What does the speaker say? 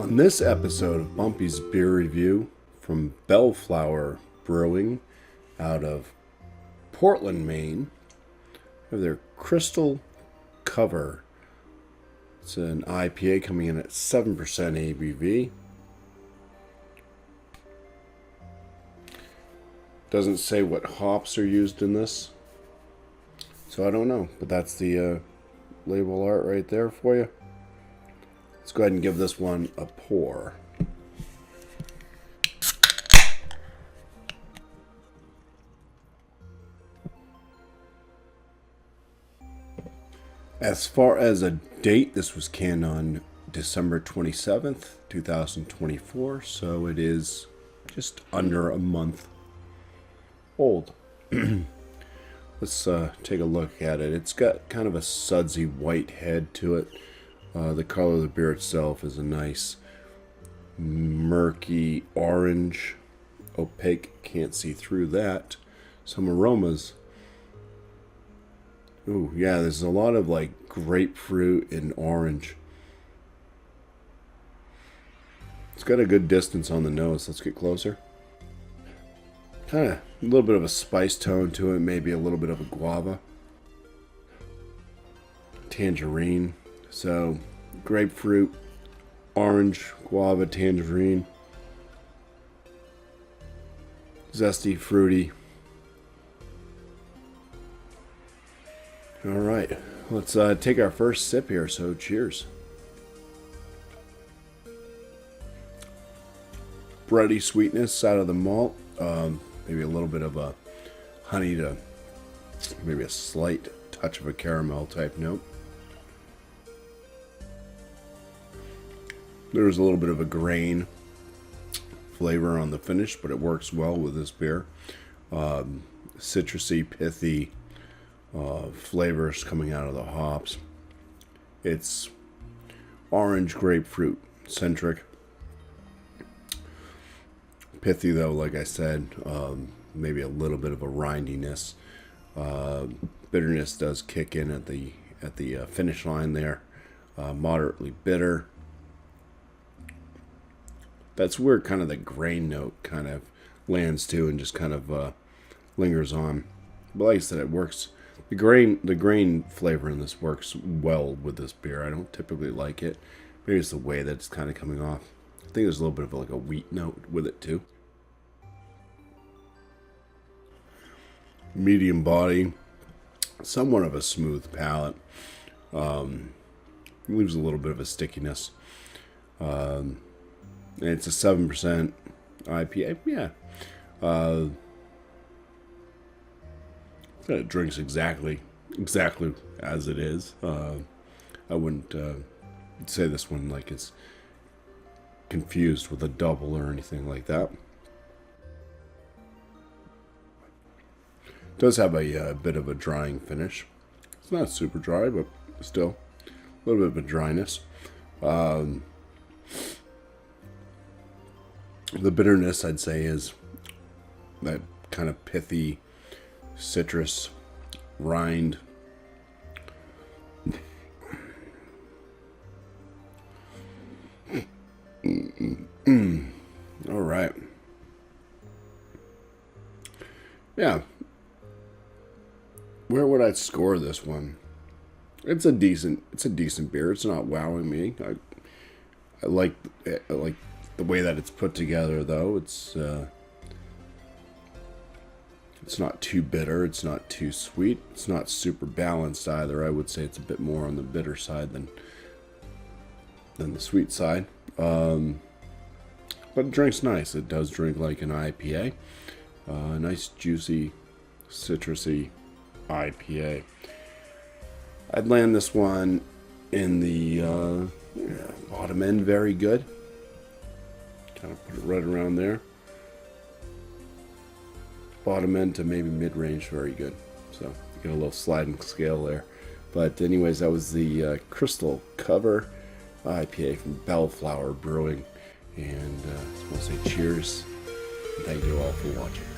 On this episode of Bumpy's Beer Review from Belleflower Brewing out of Portland, Maine, we have their Crystal Cover. It's an IPA coming in at 7% ABV. Doesn't say what hops are used in this, so I don't know, but that's the label art right there for you. Let's go ahead and give this one a pour. As far as a date, this was canned on December 27th, 2024, so it is just under a month old. Let's take a look at it. It's got kind of a sudsy white head to it. The color of the beer itself is a nice murky orange, opaque, can't see through that. Some aromas. Ooh, yeah, there's a lot of like grapefruit and orange. It's got a good distance on the nose. Let's get closer. Kind of a little bit of a spice tone to it, maybe a little bit of a guava. Tangerine. So, grapefruit, orange, guava, tangerine. Zesty, fruity. Alright, let's take our first sip here, so cheers. Bready sweetness out of the malt. Maybe a little bit of a honey to maybe a slight touch of a caramel type note. There's a little bit of a grain flavor on the finish, but it works well with this beer. Citrusy, pithy flavors coming out of the hops. It's orange grapefruit centric. Pithy though, like I said, maybe a little bit of a rindiness. Bitterness does kick in at the finish line there. Moderately bitter. That's where kind of the grain note kind of lands to and just kind of lingers on. But like I said, it works. The grain flavor in this works well with this beer. I don't typically like it. Maybe it's the way that it's kind of coming off. I think there's a little bit of like a wheat note with it too. Medium body, somewhat of a smooth palate. Leaves a little bit of a stickiness. And it's a 7% IPA. Yeah. It drinks exactly as it is. I wouldn't say this one like it's confused with a double or anything like that. It does have a bit of a drying finish. It's not super dry, but still a little bit of a dryness. The bitterness, I'd say, is that kind of pithy citrus rind. All right. Yeah. Where would I score this one? It's a decent beer. It's not wowing me. I like the way that it's put together, though. It's not too bitter. It's not too sweet. It's not super balanced either. I would say it's a bit more on the bitter side than the sweet side. But it drinks nice. It does drink like an IPA. Nice, juicy, citrusy IPA. I'd land this one in the bottom end, very good. Kind of put it right around there. Bottom end to maybe mid-range, very good. So you get a little sliding scale there. But anyways, that was the Crystal Cover IPA from Belleflower Brewing. And I just want to say cheers. And thank you all for watching.